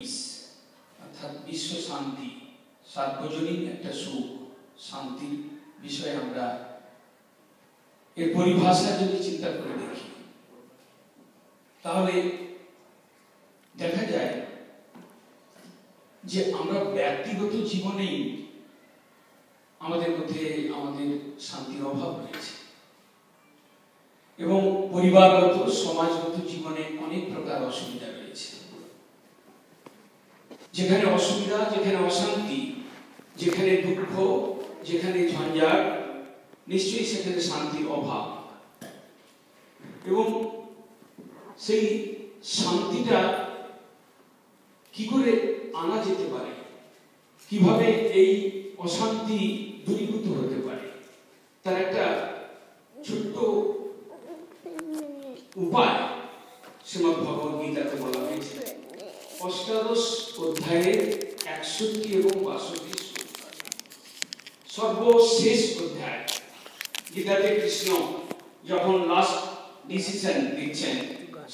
অর্থাৎ বিশ্ব শান্তি, সার্বজনীন একটা সুখ শান্তির বিষয়ে আমরা এর পরিভাষা যদি চিন্তা করে দেখি তাহলে দেখা যায় যে আমরা ব্যক্তিগত জীবনেই আমাদের মধ্যে আমাদের শান্তির অভাব রয়েছে এবং পরিবারগত সমাজগত জীবনে অনেক প্রকার অসুবিধা রয়েছে। যেখানে অসুবিধা, যেখানে অশান্তি, যেখানে দুঃখ, যেখানে ঝঞ্ঝাট, নিশ্চয়ই সেখানে শান্তির অভাব। এবং সেই শান্তিটা কি করে আনা যেতে পারে, কিভাবে এই অশান্তি দূরীভূত হতে পারে, তার একটা ছোট্ট উপায় শ্রীমদ্ ভগবদ গীতাতে বলা হয়েছে। অষ্টাদশ অধ্যায়ের 61 এবং 62 সর্বশেষ অধ্যায় গীতাতে কৃষ্ণ যখন লাস্ট ডিসিশন দিচ্ছেন,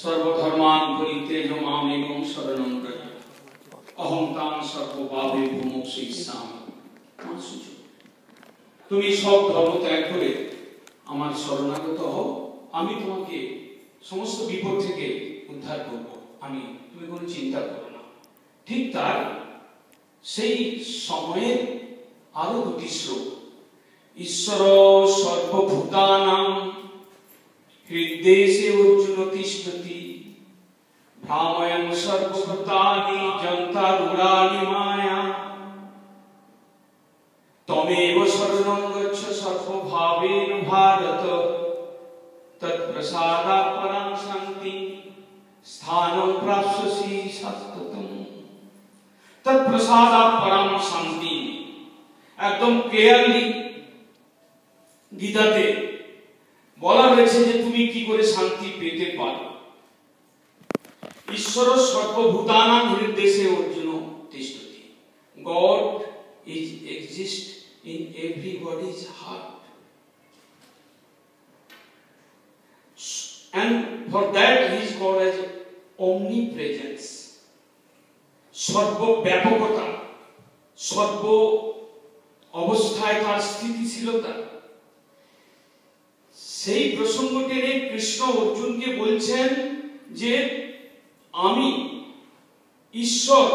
সর্বধর্মান পরিত্যাজ্য মাম একং শরণং ব্রজ অহং তাং সর্বপাপেভ্যো মোক্ষয়িষ্যামি মা শুচি। তুমি সব ধর্ম ত্যাগ করে আমার শরণাগত হও, আমি তোমাকে সমস্ত বিপদ থেকে উদ্ধার করব, তুমি কোনো চিন্তা করো না। ঠিক তার সেই সময়ের আরো দুটি শ্লোক, ঈশ্বর সর্বভূতানাং হৃদ্দেশে অর্জুন তিষ্ঠতি ভ্রাময়ং সর্বভূতানি যন্তারূঢ়ানি মায়া ত্বমেব শরণং গচ্ছ সর্বভাবেন ভারত তৎপ্রসাদাৎ পরাং শান্তিং স্থানং প্রাপ্স্যসি সততম। তৎপ্রসাদাৎ পরাং শান্তিং, একদম ক্লিয়ারলি গীতাতে বলা হয়েছে যে তুমি কি করে শান্তি পেতে পারো। ঈশ্বর সর্বভূতানাং হৃদ্দেশে Arjun তিষ্ঠতি। God is exist in everybody's heart, and for that he is called as omnipresence. সর্বব্যাপকতা, সর্ব অবস্থায় তার স্থিতিশীলতা। সেই প্রসঙ্গ টেনে কৃষ্ণ অর্জুনকে বলছেন যে আমি ঈশ্বর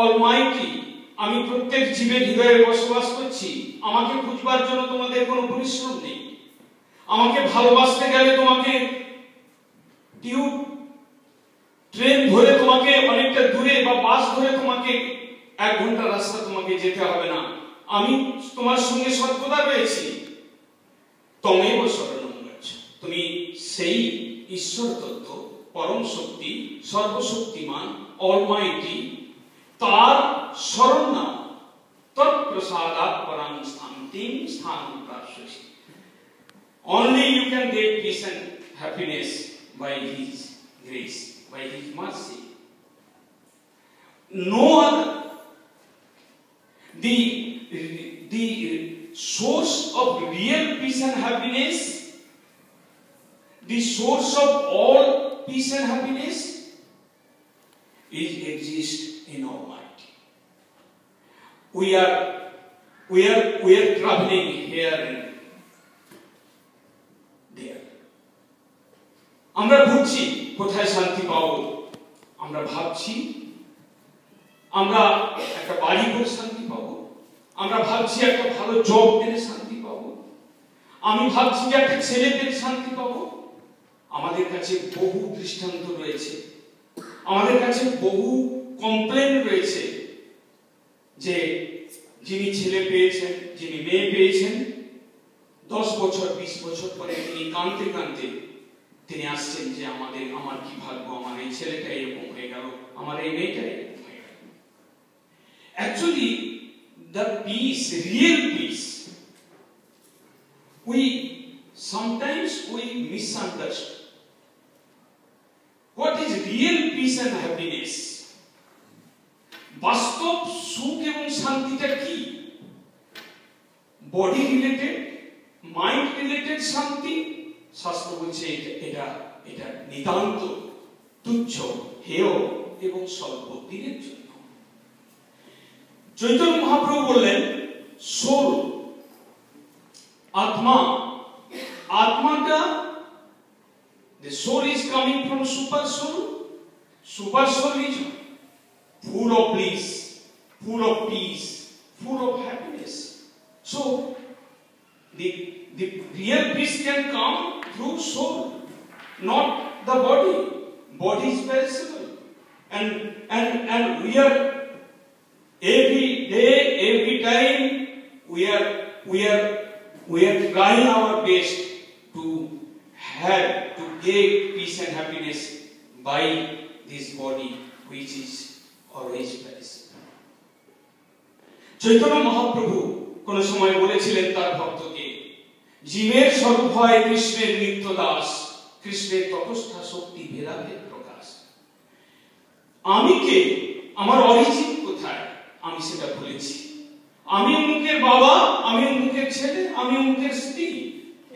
অলমাইটি, আমি প্রত্যেক জীবের হৃদয়ে বসবাস করছি। আমাকে খুঁজবার জন্য তোমাদের কোনো পরিশ্রম নেই। আমাকে ভালোবাসতে গেলে তোমাকে টিউব ট্রেন ধরে তোমাকে অনেকটা দূরে বা বাস ধরে তোমাকে 1 ঘন্টা রাস্তা তোমাকে যেতে হবে না। আমি তোমার সঙ্গে সর্বদা রয়েছি। ত্বমেব শরণং গচ্ছ, তুমি সেই ঈশ্বর তত্ত্ব, পরম শক্তি, সর্বশক্তিমান, অলমাইটি, তার শরণ নাও। তৎপ্রসাদাৎ পরাং শান্তিং স্থানং প্রাপ্স্যসি। Only you can get peace and happiness by his grace, by his mercy. No other. The source of real peace and happiness, the source of all peace and happiness exists in Almighty. We are traveling here and there. আমরা ঘুরছি কোথায় শান্তি পাবো, আমরা ভাবছি আমরা একটা বাড়ি করে শান্তি পাবো, আমরা ভাবছি একটা ভালো জব পেলে শান্তি পাবো, আমি ভাবছি যে একটা ছেলে পেলে শান্তি পাবো। আমাদের কাছে বহু দৃষ্টান্ত রয়েছে, আমাদের কাছে বহু কমপ্লেন রয়েছে যে যিনি ছেলে পেয়েছেন, যিনি মেয়ে পেয়েছেন, 10 বছর 20 বছর পরে তিনি কাঁদতে কাঁদতে তিনি আসছেন যে আমার কি ভাগ্য, আমার এই ছেলেটা এরকম হয়ে গেল, আমার এই মেয়েটা এরকম হয়ে গেল। Actually, the peace, real peace, sometimes we misunderstand. What is real peace and happiness? বাস্তব সুখ এবং শান্তিটা কি? বডি রিলেটেড, মাইন্ড রিলেটেড শান্তি? শাস্ত্র বলছে এটা নিতান্ত তুচ্ছ, হেয় এবং স্বল্প দিনের জন্য। চৈতন্য মহাপ্রভু বললেন সোল, আত্মা, আত্মাটা, the soul is coming from super soul. Super soul is full of bliss, full of peace, full of happiness. So the real peace can come through soul, not the body. Body is perishable, and we are every day, every time we are trying our best to get peace and happiness by this body which is always perishable. Chaitanya Mahaprabhu কোন সময় বলেছিলেন তার ভক্তকে, জীবের স্বরূপ হয় কৃষ্ণের নিত্য দাস, কৃষ্ণের তপস্থা শক্তি ভেদাভেদ প্রকাশ। আমি কে, আমার অরিজিন কোথায়, আমি সেটা ভুলেছি। আমি অমুকের বাবা, আমি অমুকের ছেলে, আমি অমুকের স্ত্রী,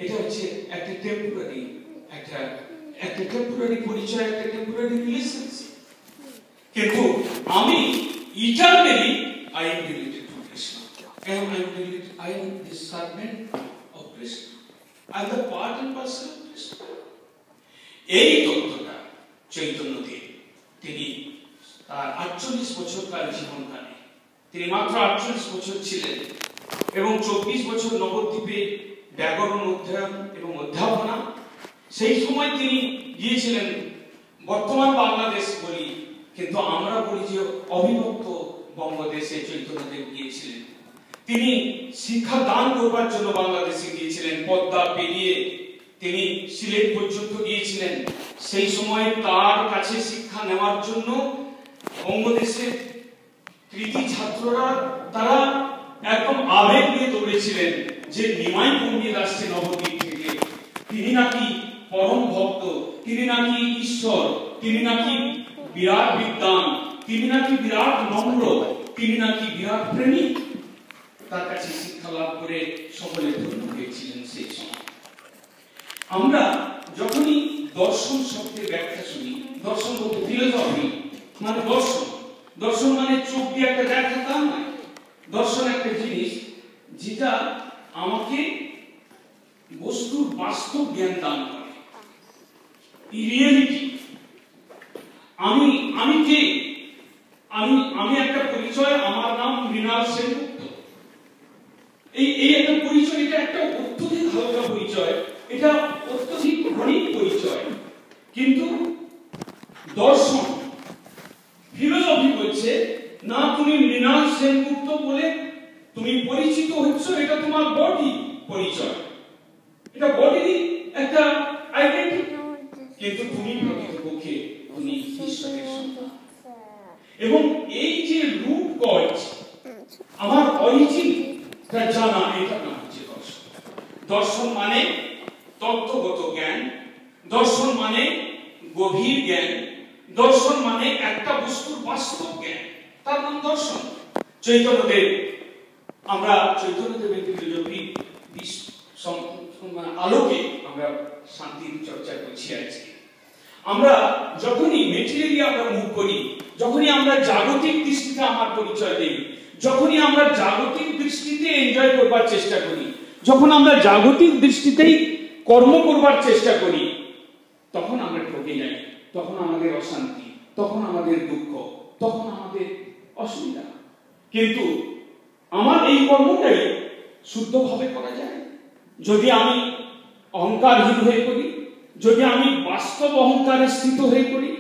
এটা হচ্ছে একটা টেম্পোরারি, একটা টেম্পোরারি পরিচয়, একটা টেম্পোরারি রিলেশনশিপ। কিন্তু আমি ইটারনালি I am related to Krishna. I am the servant of Krishna. I am the part and parcel of Krishna. এই তত্ত্বটা চৈতন্যদেব তিনি তার 48 বছরকার জীবনকালে, তিনি মাত্র 48 বছর ছিলেন এবং 24 বছর নবদ্বীপে ব্যাকরণ অধ্যয়ন এবং অধ্যাপনা। সেই সময় তিনি গিয়েছিলেন বর্তমান বাংলাদেশ বলি, কিন্তু আমরা বলি যে অবিভক্ত বঙ্গদেশে চৈতন্যদেব গিয়েছিলেন। তিনি শিক্ষা দান করবার জন্য বাংলাদেশে গিয়েছিলেন, পদ্মা পেরিয়ে তিনি সিলেট পর্যন্ত গিয়েছিলেন। সেই সময় তার কাছে শিক্ষা নেওয়ার জন্য বঙ্গদেশের কৃতি ছাত্ররা তারা একদম আবেগ নিয়ে দৌড়েছিলেন যে নিমাই পণ্ডিত আসছে নবদ্বীপ থেকে, তিনি নাকি পরম ভক্ত, তিনি নাকি ঈশ্বর, তিনি নাকি বিরাট বিদ্বান, তিনি নাকি বিরাট নম্র, তিনি নাকি বিরাট প্রেমিক। তার কাছে শিক্ষা লাভ করে সকলে ধন্য হয়েছিলেন। সেই সময় আমরা যখনই দর্শন শব্দের ব্যাখ্যা শুনি, দর্শন বলতে ফিলোসফি মানে দর্শন, দর্শন মানে চোখ দিয়ে একটা দেখা তা নয়। দর্শন একটা জিনিস যেটা আমাকে বস্তুর বাস্তব জ্ঞান দান করে, রিয়েলিটি। আমি কে, আমি একটা পরিচয়, আমার নাম মৃণাল সেনগুপ্ত, এই একটা পরিচয়, এটা একটা অত্যধিক হালকা পরিচয়, এটা অত্যধিক ক্ষণিক পরিচয়। কিন্তু দর্শন ফিলোসফি বলছে না, তুমি মৃণাল সেনগুপ্ত বলে তুমি পরিচিত হচ্ছ, এটা তোমার বডি পরিচয়, এটা বডি একটা আইডেন্টিটি, কিন্তু তুমি প্রকৃতপক্ষে তুমি ঈশ্বরের সন্তান। এবং এই যে রুট কজ, আমার অরিজিন জানা, এটা নাম হচ্ছে দর্শন। দর্শন মানে তত্ত্বগত জ্ঞান, দর্শন মানে গভীর জ্ঞান, দর্শন মানে একটা বস্তুর বাস্তব জ্ঞান, তার নাম দর্শন। চৈতন্যদেব, আমরা চৈতন্যদেবের ফিলোসফি আলোকে আমরা শান্তির চর্চা করছি আজকে। আমরা যখনই মেটেরিয়ালি আমরা মুভ করি, যখনই আমরা জাগতিক দৃষ্টিতে আমার পরিচয় দিই, যখনই আমরা জাগতিক দৃষ্টিতে এনজয় করবার চেষ্টা করি, যখন আমরা জাগতিক দৃষ্টিতেই কর্ম করবার চেষ্টা করি, তখন আমরা ঠকে যাই, তখন আমাদের অশান্তি, তখন আমাদের দুঃখ, তখন আমাদের অসুবিধা। কিন্তু আমার এই কর্মটাই শুদ্ধভাবে করা যায় যদি আমি অহংকারহীন হয়ে করি, যদি আমি বাস্তব অহংকারে স্থিত হয়ে করি,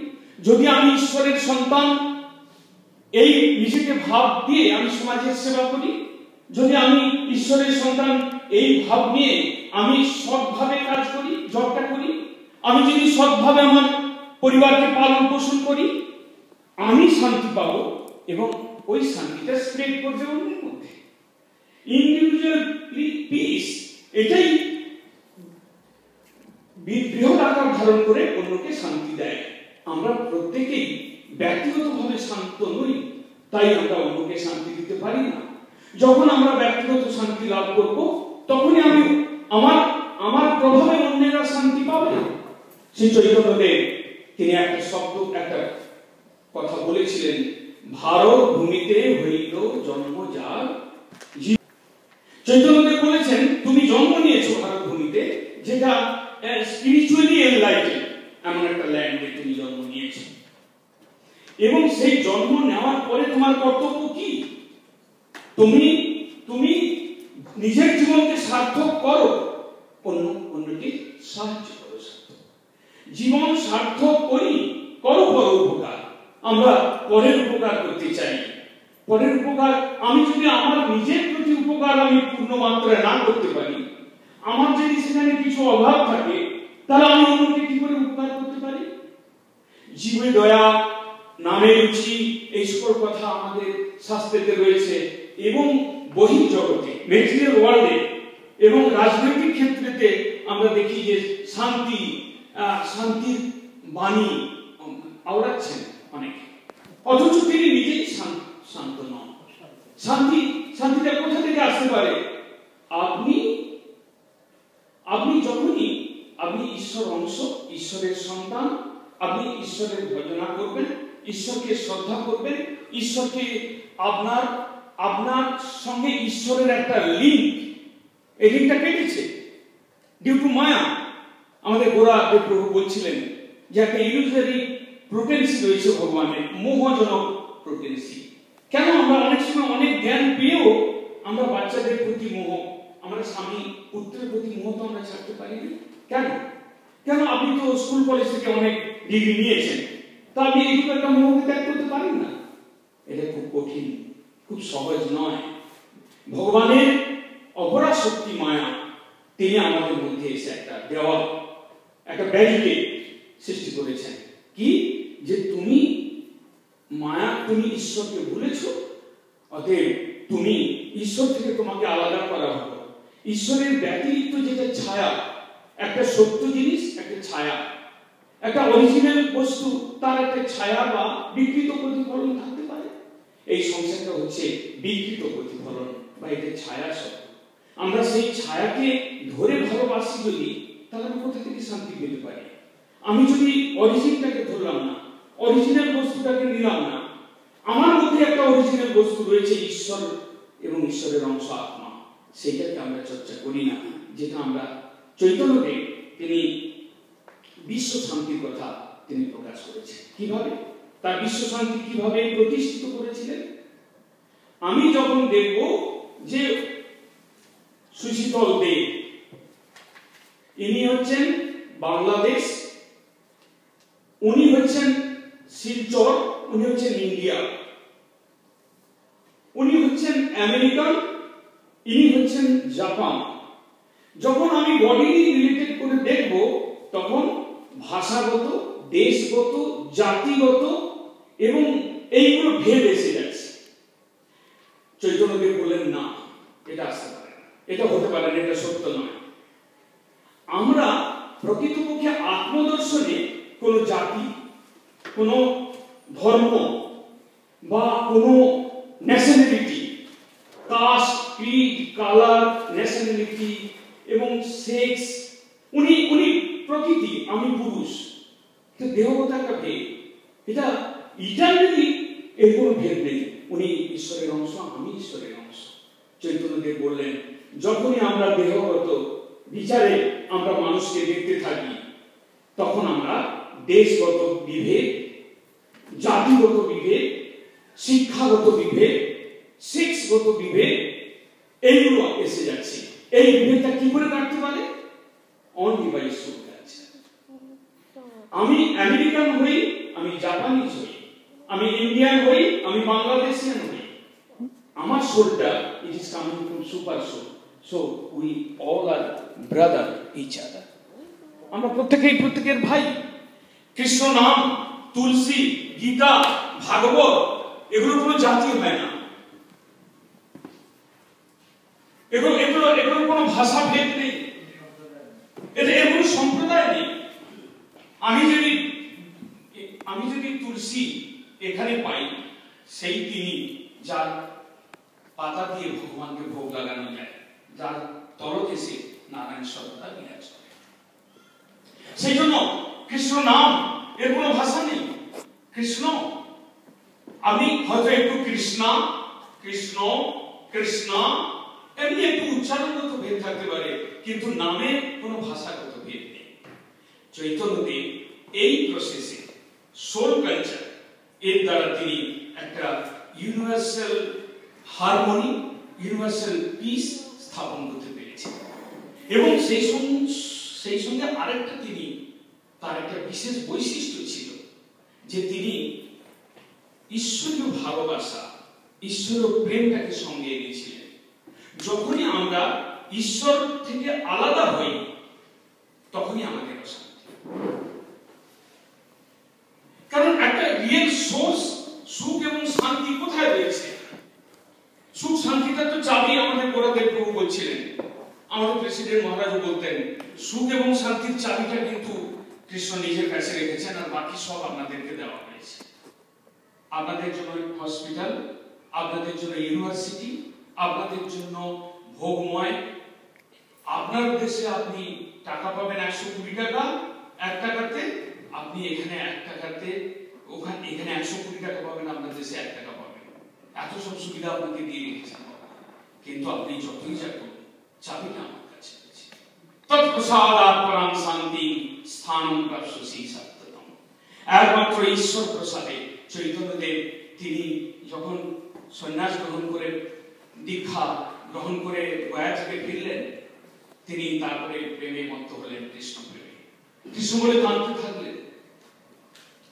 যদি আমি ঈশ্বরের সন্তান এই নিজেকে ভাব দিয়ে আমি সমাজের সেবা করি, যদি আমি ঈশ্বরের সন্তান এই ভাব নিয়ে আমি সৎভাবে কাজ করি, জবটা করি, আমি যদি সৎভাবে আমার পরিবারকে পালন পোষণ করি, আমি শান্তি পাবো এবং ওই শান্তিটা স্প্রেড করবে অন্যের মধ্যে। ইন্ডিভিজুয়াল পিস এটাই বৃহৎ আকার ধারণ করে অন্যকে শান্তি দেয়। আমরা প্রত্যেকেই ব্যক্তিগতভাবে শান্ত নই, তাই আমরা অন্যকে শান্তি দিতে পারি না। যখন আমরা ব্যক্তিগত শান্তি লাভ করব, তখনই আমি আমার প্রভাবে অন্যেরা শান্তি পাবে। শ্রী চৈতন্যদেব তিনি একটা শব্দ, একটা কথা বলেছিলেন, ভারত ভূমিতে হইল জন্ম যার। চৈতন্যদেব বলেছেন তুমি জন্ম নিয়েছো ভারত ভূমিতে, যেটা স্পিরিচুয়ালি এনলাইটেড, এমন একটা ল্যান্ডে তুমি জন্ম নিয়েছো। এবং সেই জন্ম নেওয়ার পরে তোমার কর্তব্য কি? তুমি তুমি নিজের জীবনকে সার্থক করো, অন্যকে সাহায্য করো। জীবন সার্থক করি, করো পর উপকার। আমরা পরের উপকার করতে চাই। পরের উপকার, আমি যদি আমার নিজের প্রতি উপকার আমি পূর্ণ মাত্রায় না করতে পারি, আমার যদি সেখানে কিছু অভাব থাকে, তাহলে আমি অন্যকে কি করে উপকার করতে পারি? জীবে দয়া, নামে রুচি, এই সকল কথা আমাদের শাস্ত্রেতে রয়েছে। এবং বহির্জগতে, মেটেরিয়াল ওয়ার্ল্ডে এবং রাজনৈতিক ক্ষেত্রেতে আমরা দেখি যে শান্তির বাণী আওড়াচ্ছেন অনেকে, অথচ তিনি নিজেই শান্ত নন। শান্তিটা কোথা থেকে আসতে পারে? আপনি যখনই আপনি ঈশ্বর অংশ, ঈশ্বরের সন্তান, আপনি ঈশ্বরের ভজনা করবেন, ঈশ্বরকে শ্রদ্ধা করবেন, ঈশ্বরকে আপনার সঙ্গে ঈশ্বরের একটা লিঙ্ক, এই লিঙ্কটা কেটেছে ডিউ টু মায়া। আমাদের গোরাদেব প্রভু বলছিলেন যে একটা ইলুজারি প্রোটেন্সি রয়েছে ভগবানের, মোহজনক প্রোটেন্সি। কেন আমরা অনেক সময় অনেক জ্ঞান পেয়েও আমরা বাচ্চাদের প্রতি মোহ, আমরা স্বামী পুত্রের প্রতি মোহ তো আমরা ছাড়তে পারি না? কেন আপনি তো স্কুল কলেজ থেকে অনেক ডিগ্রি নিয়েছেন, তো আপনি এইটুকু একটা মোহকে ত্যাগ করতে পারেন না? এটা খুব কঠিন, খুব সহজ নয়। ভগবানের অপরা শক্তি মায়া, তিনি আমাদের মধ্যে এসে একটা দেওয়াল, একটা ব্যারিকেড সৃষ্টি করেছেন। কি? যে তুমি মায়া, তুমি ঈশ্বরকে ভুলেছ, অতএব তুমি ঈশ্বর থেকে তোমাকে আলাদা করা হলো। ঈশ্বরের ব্যতিরিক্ত যেটা ছায়া, একটা সত্য জিনিস, একটা ছায়া, একটা অরিজিনাল বস্তু, তার একটা ছায়া বা বিকৃত প্রতিফলন থাকতে পারে। এই সংসারটা হচ্ছে বিকৃত প্রতিফলন বা এটা ছায়া সত্য। আমরা সেই ছায়াকে ধরে ভালোবাসি যদি, তাহলে আমি কোথা থেকে শান্তি পেতে পারি? আমি যদি অরিজিনটাকে ধরলাম না, অরিজিনাল বস্তুটাকে নিলাম না, আমার মধ্যে একটা অরিজিনাল বস্তু রয়েছে ঈশ্বর এবং ঈশ্বরের অংশ আত্মা, সেটাকে আমরা চর্চা করি না। যেটা আমরা চৈতন্যদেব তিনি বিশ্ব শান্তির কথা তিনি প্রকাশ করেছেন। কিভাবে তার বিশ্ব শান্তি কিভাবে প্রতিষ্ঠিত করেছিলেন? আমি যখন দেখব যে সুশীতল দেব, ইনি হচ্ছেন বাংলাদেশ, উনি হচ্ছেন শিলচর, উনি হচ্ছেন ইন্ডিয়া, উনি হচ্ছেন আমেরিকান, ইনি হচ্ছেন জাপান। যখন আমি বডি রিলেটেড করে দেখব, তখন ভাষাগত, দেশগত, জাতিগত এবং এইগুলো ভেদ এসে যাচ্ছে। চৈতন্যদেব বললেন না, এটা আসতে পারে না, এটা হতে পারে না, এটা সত্য নয়। আমরা প্রকৃতপক্ষে আত্মদর্শনে কোন জাতি, কোন ধর্ম বা কোন nationality, caste, creed, colour, nationality এবং সেক্স, উনি প্রকৃতি, আমি পুরুষ, দেহগত একটা ভেদ, এটা ইটারনালি এর কোনো ভেদ নেই। উনি ঈশ্বরের অংশ, আমি ঈশ্বরের অংশ। চৈতন্যদেব বললেন, যখনই আমরা দেহগত বিচারে আমরা মানুষকে দেখতে থাকি, তখন আমরা দেশগত বিভেদ, জাতিগত বিভেদ, শিক্ষাগত বিভেদ, সেক্সগত বিভেদ, এইগুলো এসে যাচ্ছে। এই বিভেদটা কি করে কাটতে পারে? Only by soul culture. আমি আমেরিকান হই, আমি জাপানিজ হই, আমি ইন্ডিয়ান হই, আমি বাংলাদেশিয়ান হই, আমার সোলটা it is coming from super soul. So we all are brother each other. আমরা প্রত্যেকের ভাই। কৃষ্ণ নাম, তুলসী, গীতা, ভাগবত, এগুলো কোনো জাতি হয় না, এগুলো কোনো ভাষা ভেদ নেই, এর কোনো সম্প্রদায় নেই। আমি যদি তুলসী এখানে পাই, সেই তিনি যার পাতা দিয়ে ভগবানকে ভোগ লাগানো যায়, যার তলদেশে নারায়ণ সর্বদা বিরাজ করে। সেই জন্য কৃষ্ণ নাম, এর কোনো ভাষা নেই। কৃষ্ণ আপনি হয়তো একটু কৃষ্ণা কৃষ্ণ কৃষ্ণা এমনি একটু উচ্চারণগত ভেদ থাকতে পারে, কিন্তু নামে কোনো ভাষাগত ভেদ নেই। চৈতন্যদেব এই প্রসেসে সোল কালচার এর দ্বারা তিনি একটা ইউনিভার্সাল হারমোনি, ইউনিভার্সাল পিস স্থাপন করতে পেরেছেন। এবং সেই সঙ্গে আরেকটা তিনি তার একটা বিশেষ বৈশিষ্ট্য ছিল যে তিনি ঈশ্বরীয় ভালোবাসা, ঈশ্বরীয় প্রেমটাকে সঙ্গে এনেছিলেন। যখনই আমরা ঈশ্বর থেকে আলাদা হই তখনই আমাদের অশান্তি। কারণ একটা রিয়েল সোর্স সুখ এবং শান্তি কোথায় রয়েছে? সুখ শান্তিটা তো চাবি আমাদের গোরাদেব প্রভু বলছিলেন, আমাদের প্রেসিডেন্ট মহারাজও বলতেন সুখ এবং শান্তির চাবিটা কিন্তু কৃষ্ণ নিজের কাছে রেখেছেন, আর বাকি সব আপনাদেরকে দেওয়া হয়েছে। আপনাদের জন্য হসপিটাল, আপনাদের জন্য ইউনিভার্সিটি, আপনাদের জন্য ভোগময়। আপনার দেশে আপনি টাকা পাবেন 120 টাকা, 1 টাকাতে আপনি এখানে 1 টাকাতে, ওখানে এখানে 120 টাকা পাবেন, আপনার দেশে 1 টাকা পাবেন। এত সব সুবিধা আপনাকে দিয়ে রেখেছেন, কিন্তু আপনি যতই যা করুন চাবিটা আমার কাছে রয়েছে। তৎপ্রসাদাৎ পরাং শান্তি স্থানং প্রাপ্স্যসি সত্যতম। একমাত্র ঈশ্বর প্রসাদে চৈতন্যদেব তিনি যখন সন্ন্যাস গ্রহণ করে, দীক্ষা গ্রহণ করে গয়া থেকে ফিরলেন, তিনি তারপরে প্রেমে মত্ত হলেন, কৃষ্ণ প্রেমে। কৃষ্ণ বলে কাঁদতে থাকলেন,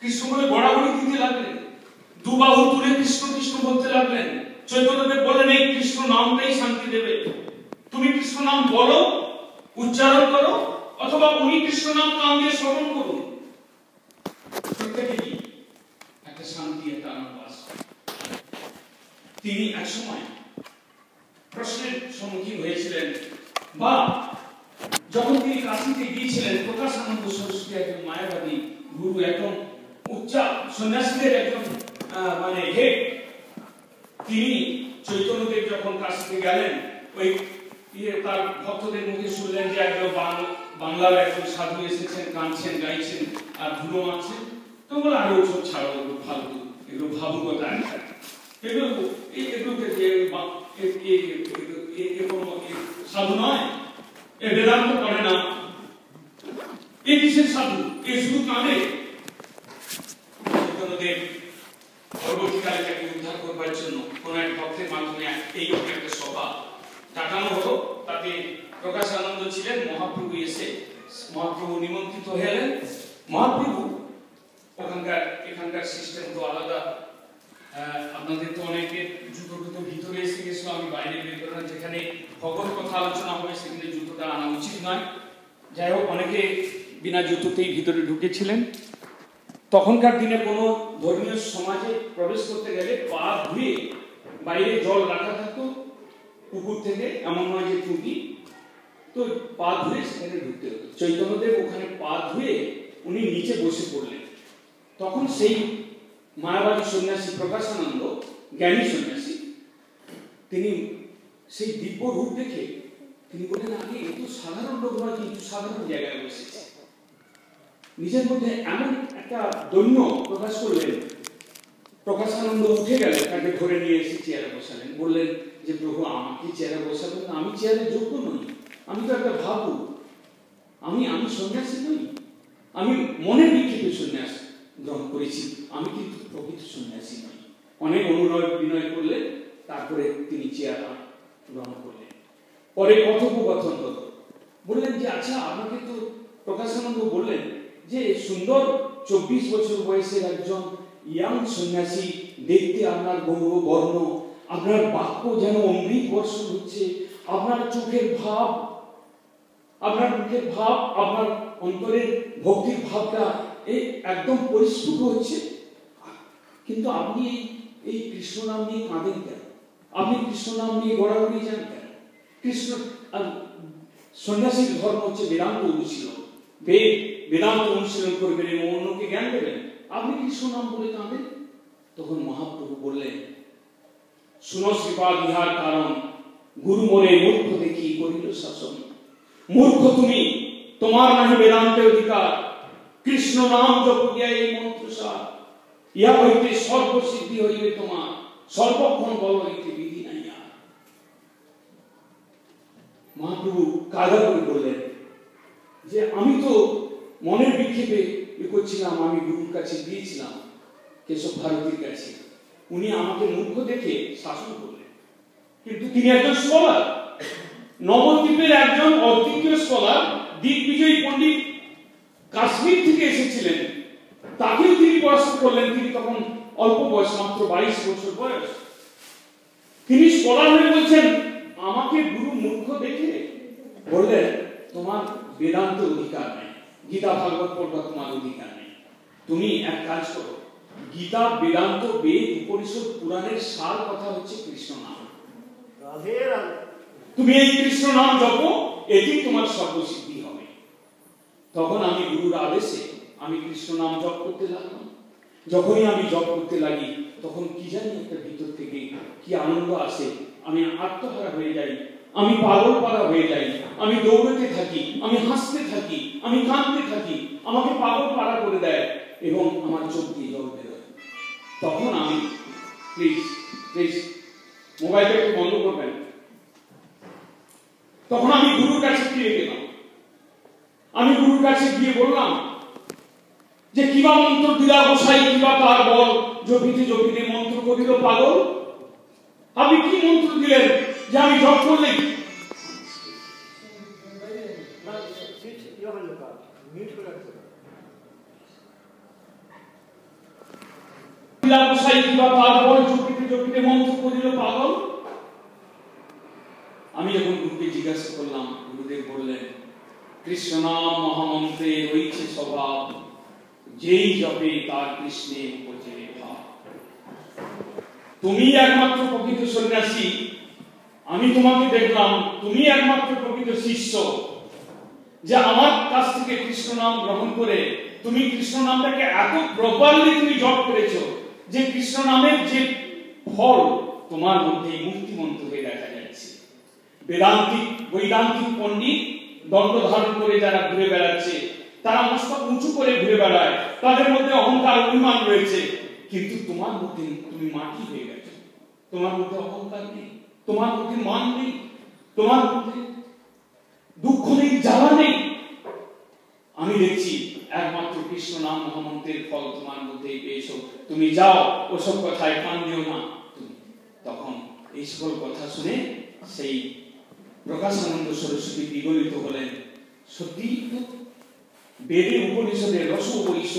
কৃষ্ণ বলে গড়াগড়ি দিতে লাগলেন, দুবাহু তুলে কৃষ্ণ কৃষ্ণ বলতে লাগলেন। চৈতন্যদেব বলেন এই কৃষ্ণ নামটাই শান্তি দেবে, তুমি কৃষ্ণ নাম বলো, উচ্চারণ করো, অথবা উনি কৃষ্ণ নাম কান দিয়ে শ্রবণ করুন, প্রত্যেকেরই একটা শান্তি, একটা আনন্দ আসবে। তিনি এক সময় প্রশ্নের সম্মুখীন হয়েছিলেন, বা যখন তিনি কাশীতে গিয়েছিলেন, প্রকাশানন্দ সরস্বতী একজন মায়াবাদী গুরু, একদম উচ্চা সন্ন্যাসীদের একজন মানে হেড, তিনি চৈতন্যদেব যখন কাশীতে গেলেন, ওই তার ভক্তদের মুখে শুনলেন যে একজন বাংলার একজন সাধু এসেছেন, কাঁদছেন, গাইছেন আর ধুলো মারছেন। তো বলে আরো সব ছাড়ো, ফালতু, এগুলো ভাবুকতা, এগুলোকে সাধু নয়, এ বেদান্ত করে না, এ কিসের সাধু, এ শুধু কাঁদে। চৈতন্যদেব পরবর্তীকালে তাকে উদ্ধার করবার জন্য কোন এক ভক্তের মাধ্যমে এই একটা সভা ডাকানো হলো, তাতে প্রকাশানন্দ ছিলেন, মহাপ্রভু এসে মহাপ্রভু নিমন্ত্রিত হলেন। মহাপ্রভু এখানকার সিস্টেম তো আলাদা, আপনাদের তো অনেকে জুতো টুতো ভিতরে এসে গেছিল, আমি বাইরে বের করলাম, যেখানে ভগবত কথা আলোচনা হবে সেখানে জুতোটা আনা উচিত নয়। যাই হোক, অনেকে বিনা জুতোতেই ভিতরে ঢুকেছিলেন। তখনকার দিনে কোনো ধর্মীয় সমাজে প্রবেশ করতে গেলে পা ধুয়ে, বাইরে জল রাখা থাকতো পুকুর থেকে, এমন নয় যে টুকি, তো পা ধুয়ে সেখানে ঢুকতে হতো। চৈতন্যদেব ওখানে পা ধুয়ে উনি নিচে বসে পড়লেন। তখন সেই মায়াবাদী সন্ন্যাসী প্রকাশানন্দ, জ্ঞানী সন্ন্যাসী, তিনি সেই দিব্য রূপ দেখে তিনি বললেন, আগে একটু সাধারণ লোক নয়, কিন্তু সাধারণ জায়গায় বসেছে। নিজের মধ্যে এমন একটা দৈন্য প্রকাশ করলেন। প্রকাশানন্দ উঠে গেলেন, তাকে ধরে নিয়ে এসে চেয়ারে বসালেন, বললেন যে প্রভু আমাকে চেয়ারে বসাবেন না, আমি চেয়ারে যোগ্য নই, আমি তো একটা ভাবু, আমি সন্ন্যাসী নই, আমি মনের বিক্ষেপে সন্ন্যাস গ্রহণ করেছি, আমি কিন্তু প্রকৃত সন্ন্যাসী নই। অনেক অনুনয় বিনয় করলেন, তারপরে তিনি চেয়ার গ্রহণ করলেন। পরে কথোপকথন হলো, বললেন যে আচ্ছা, আমাকে তো প্রকাশানন্দ বললেন যে সুন্দর 24 বছর বয়সের একজন ইয়াং সন্ন্যাসী, দেখতে আপনার গৌর বর্ণ, আপনার বাক্য যেন অমৃত বর্ষণ হচ্ছে, আপনার চোখের ভাব, আপনার মুখের ভাব, আপনার অন্তরের ভক্তির ভাবটা এই একদম পরিস্ফুট হচ্ছে, কিন্তু আপনি এই কৃষ্ণ নাম নিয়ে কাঁদেন কেন? আপনি কৃষ্ণ নাম নিয়ে গড়াগড়ি যান কেন? কৃষ্ণ সন্ন্যাসীর ধর্ম হচ্ছে বেদান্ত অনুশীলন, বেদান্ত অনুশীলন করবেন এবং অন্যকে জ্ঞান দেবেন, আপনি কৃষ্ণ নাম বলে কাঁদেন? তখন মহাপ্রভু বললেন, শুনো শ্রীপাদ ইহার কারণ, গুরু মোরে মূর্খ দেখি করিল শাসন। মূর্খ তুমি, তোমার নাহি বেদান্তে অধিকার, কৃষ্ণ নাম জপ গিয়া এই মন্ত্রসার। ইহা হইতে সর্বসিদ্ধি হইবে তোমার, সর্বক্ষণ বল হইতে বিধি নাই আর। মহাপ্রভু কাঁদা করে বললেন যে আমি তো মনের বিক্ষেপে করছিলাম, আমি গুরুর কাছে দিয়েছিলাম, কেশব ভারতীর কাছে, উনি আমাকে মূর্খ দেখে শাসন করলেন। কিন্তু তিনি একজন স্কলার, নবদ্বীপের একজন অদ্বিতীয় স্কলার, দিগ্বিজয়ী পণ্ডিত, কাশ্মীর থেকে এসেছিলেন, তাকেও তিনি পরাস্ত করলেন। তিনি তখন অল্প বয়স, মাত্র 22 বছর বয়স। তিনি স্কলার হয়ে বলছেন, আমাকে গুরু মূর্খ দেখে বললেন তোমার বেদান্ত অধিকার নেই, গীতা ভাগবত পড়বার তোমার অধিকার নেই, তুমি এক কাজ করো, গীতা বেদান্ত বেদ উপনিষদ পুরাণের সার কথা হচ্ছে কৃষ্ণ নাম, তুমি এই কৃষ্ণ নাম জপো, এটি তোমার সর্বসিদ্ধি হবে। তখন আমি গুরুর আদেশে আমি কৃষ্ণ নাম জপ করতে লাগলাম। যখনই আমি জপ করতে লাগি তখন কি জানি একটা ভিতর থেকে কি আনন্দ আসে, আমি আত্মহারা হয়ে যাই, আমি পাগল পাড়া হয়ে যাই, আমি দৌড়তে থাকি, আমি হাসতে থাকি, আমি কাঁদতে থাকি, আমাকে পাগল পাড়া করে দেয় এবং আমার চোখ দিয়ে জল বেরোয়। তখন আমি প্লিজ প্লিজ মোবাইলটা একটু বন্ধ করবেন। তখন আমি গুরুর কাছে ফিরে গেলাম। আমি গুরুর কাছে গিয়ে বললাম যে কিবা মন্ত্র দিলা গোসাই, কিবা তার বল, জপিতে জপিতে মন্ত্র করিল পাগল। আপনি কি মন্ত্র দিলেন যে আমি জপ করলেই আমি যখন গুরুকে জিজ্ঞাসা করলাম, গুরুদেব বললেন কৃষ্ণ নাম মহামন্ত্রে রয়েছে স্বভাব, যেই জপে তার কৃষ্ণে উপজে ভাব। তুমি একমাত্র প্রকৃত সন্ন্যাসী, আমি তোমাকে দেখলাম, তুমি একমাত্র প্রকৃত শিষ্য, যে আমার কাছ থেকে কৃষ্ণ নাম গ্রহণ করে তুমি কৃষ্ণ নামটাকে এত প্রপারলি তুমি জপ করেছো যে কৃষ্ণ নামের যে ফল তোমার মধ্যে মুক্তিমন্ত্র হয়ে দেখা যাচ্ছে। বেদান্তিক বৈদান্তিক পণ্ডিত দণ্ড ধারণ করে যারা ঘুরে বেড়াচ্ছে, তারা মস্তক উঁচু করে ঘুরে বেড়ায়, তাদের মধ্যে অহংকার অভিমান রয়েছে, কিন্তু তোমার মধ্যে তুমি মাটি হয়ে গেছো, তোমার মধ্যে অহংকার নেই, তোমার মধ্যে মান নেই, তোমার মধ্যে দুঃখ নেই, জ্বালা নেই। আমি দেখছি একমাত্র কৃষ্ণ নাম মহামন্ত্রের ফল তোমার মধ্যে পেয়েছো, তুমি যাও, ওসব কথায় কান দিও না। তখন এই সকল কথা শুনে সেই প্রকাশানন্দ সরস্বতী বিগলিত হলেন। সত্যি বেদে উপনিষদের রস বৈশ,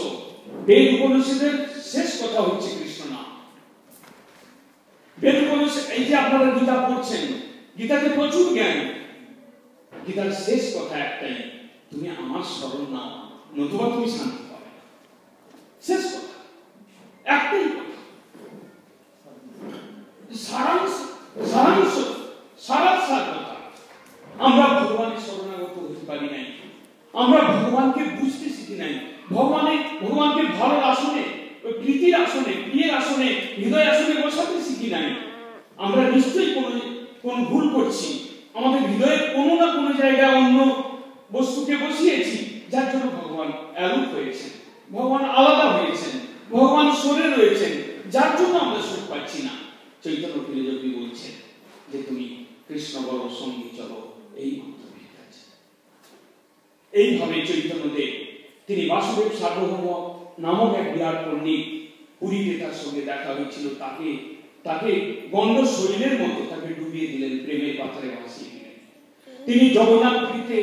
বেদ উপনিষদের শেষ কথা হচ্ছে কৃষ্ণ নাম। বেদ উপনিষদ, এই যে আপনারা গীতা পড়ছেন, গীতাতে প্রচুর জ্ঞান, গীতার শেষ কথা একটাই, তুমি আমার স্মরণ নাও, নতুবা তুমি শান্তি পাবে। শেষ কথা একটাই কথা, সারাংশ সারাংশ সারাংশার কথা। আমরা ভগবানের শরণাগত হতে পারি নাই, আমরা ভগবানকে বুঝতে শিখি নাই, ভগবানকে ভালোর আসনে, প্রীতির আসনে, প্রিয়ের আসনে, হৃদয় আসনে বসাতে শিখি নাই। আমরা নিশ্চয়ই কোন ভুল করছি, আমাদের হৃদয়ে কোনো না কোনো জায়গায় অন্য বস্তুকে বসিয়েছি, যার জন্য ভগবান অ্যালুপ হয়েছেন, ভগবান আলাদা হয়েছেন, ভগবান সরে রয়েছেন, যার জন্য আমরা সুখ পাচ্ছি না। চৈতন্য ফিলোসফি বলছেন যে তুমি কৃষ্ণ বল সঙ্গে চলো, এই মাত্র ঠিক আছে। এইভাবে চৈতন্যদেব তিনি বাসুদেব সার্বভৌম নামক এক বিরাট পণ্ডিত, পুরীতে তার সঙ্গে দেখা হয়েছিল, তাকে গন্ধ শরীরের মতো তাকে ডুবিয়ে দিলেন, প্রেমের পাথরে ভাসিয়ে দিলেন। তিনি জগন্নাথপুরীতে